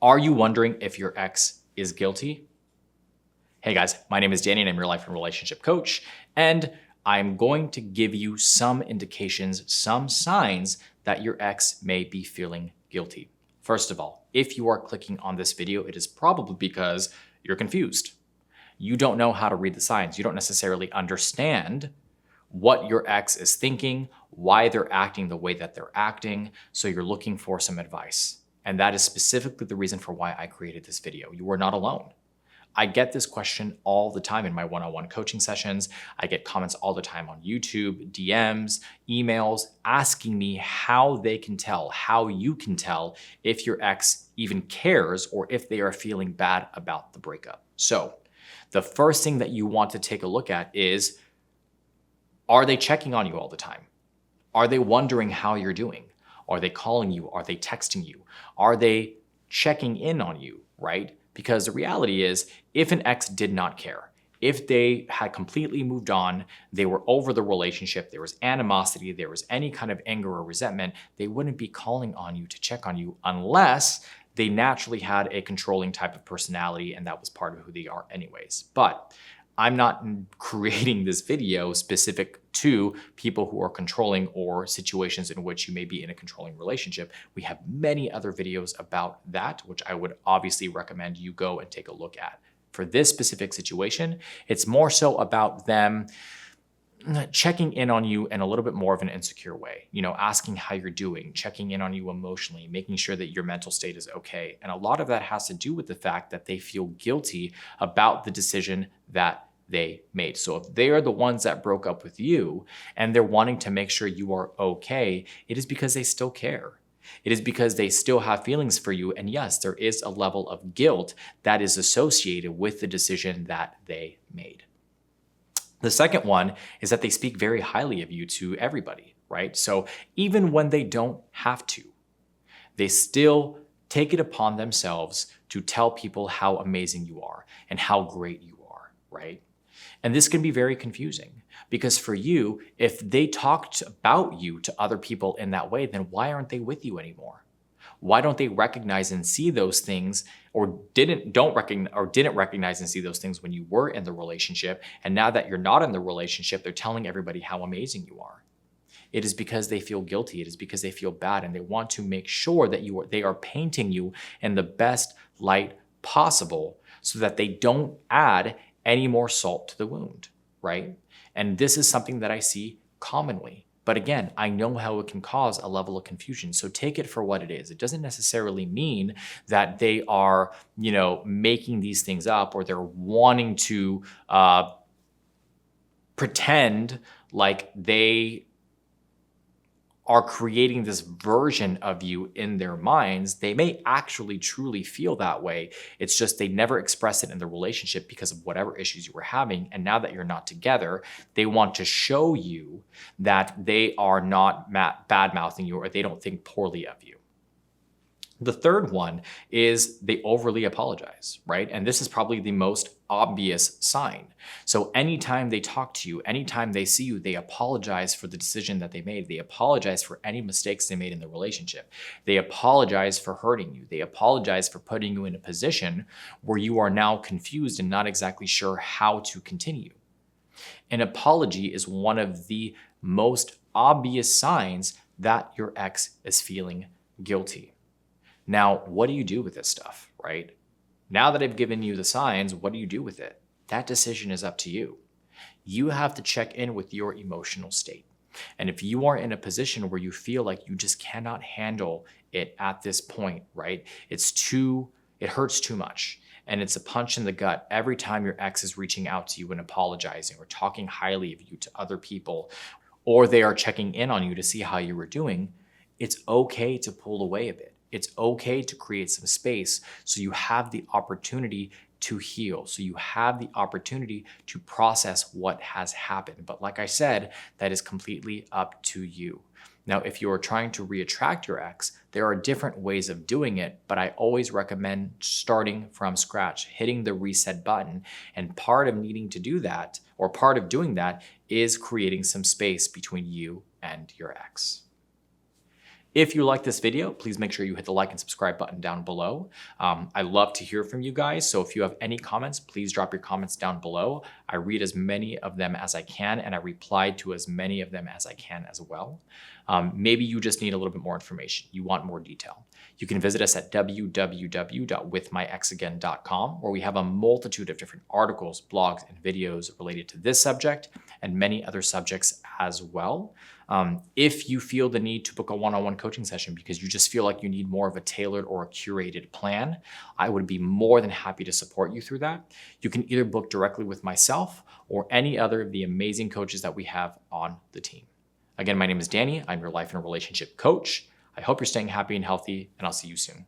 Are you wondering if your ex is guilty? Hey guys, my name is Danny and I'm your life and relationship coach. And I'm going to give you some indications, some signs that your ex may be feeling guilty. First of all, if you are clicking on this video, it is probably because you're confused. You don't know how to read the signs. You don't necessarily understand what your ex is thinking, why they're acting the way that they're acting. So you're looking for some advice. And that is specifically the reason for why I created this video. You are not alone. I get this question all the time in my one-on-one coaching sessions. I get comments all the time on YouTube, DMs, emails, asking me how they can tell, how you can tell if your ex even cares or if they are feeling bad about the breakup. So the first thing that you want to take a look at is, are they checking on you all the time? Are they wondering how you're doing? Are they calling you? Are they texting you? Are they checking in on you, right? Because the reality is, if an ex did not care, if they had completely moved on, they were over the relationship, there was animosity, there was any kind of anger or resentment, they wouldn't be calling on you to check on you unless they naturally had a controlling type of personality and that was part of who they are anyways. But I'm not creating this video specific to people who are controlling or situations in which you may be in a controlling relationship. We have many other videos about that, which I would obviously recommend you go and take a look at. For this specific situation, it's more so about them checking in on you in a little bit more of an insecure way, asking how you're doing, checking in on you emotionally, making sure that your mental state is okay. And a lot of that has to do with the fact that they feel guilty about the decision that they made. So if they are the ones that broke up with you and they're wanting to make sure you are okay, it is because they still care. It is because they still have feelings for you. And yes, there is a level of guilt that is associated with the decision that they made. The second one is that they speak very highly of you to everybody, right? So even when they don't have to, they still take it upon themselves to tell people how amazing you are and how great you are, right? And this can be very confusing because for you, if they talked about you to other people in that way, then why aren't they with you anymore? Why don't they recognize and see those things or didn't recognize and see those things when you were in the relationship? And now that you're not in the relationship, they're telling everybody how amazing you are. It is because they feel guilty. It is because they feel bad and they want to make sure that they are painting you in the best light possible so that they don't add any more salt to the wound, right? And this is something that I see commonly. But again, I know how it can cause a level of confusion. So take it for what it is. It doesn't necessarily mean that they are, making these things up or they're wanting to pretend like they are creating this version of you in their minds. They may actually truly feel that way. It's just they never express it in the relationship because of whatever issues you were having. And now that you're not together, they want to show you that they are not bad-mouthing you or they don't think poorly of you. The third one is they overly apologize, right? And this is probably the most obvious sign. So anytime they talk to you, anytime they see you, they apologize for the decision that they made. They apologize for any mistakes they made in the relationship. They apologize for hurting you. They apologize for putting you in a position where you are now confused and not exactly sure how to continue. An apology is one of the most obvious signs that your ex is feeling guilty. Now, what do you do with this stuff, right? Now that I've given you the signs, what do you do with it? That decision is up to you. You have to check in with your emotional state. And if you are in a position where you feel like you just cannot handle it at this point, right? It hurts too much. And it's a punch in the gut every time your ex is reaching out to you and apologizing or talking highly of you to other people, or they are checking in on you to see how you were doing. It's okay to pull away a bit. It's okay to create some space so you have the opportunity to heal, so you have the opportunity to process what has happened. But like I said, that is completely up to you. Now, if you're trying to reattract your ex, there are different ways of doing it, but I always recommend starting from scratch, hitting the reset button. And part of needing to do that, or part of doing that, is creating some space between you and your ex. If you like this video, please make sure you hit the like and subscribe button down below. I love to hear from you guys. So if you have any comments, please drop your comments down below. I read as many of them as I can, and I reply to as many of them as I can as well. Maybe you just need a little bit more information. You want more detail. You can visit us at www.withmyexagain.com, where we have a multitude of different articles, blogs, and videos related to this subject and many other subjects as well. If you feel the need to book a one-on-one coaching session because you just feel like you need more of a tailored or a curated plan, I would be more than happy to support you through that. You can either book directly with myself or any other of the amazing coaches that we have on the team. Again, my name is Danny. I'm your life and relationship coach. I hope you're staying happy and healthy, and I'll see you soon.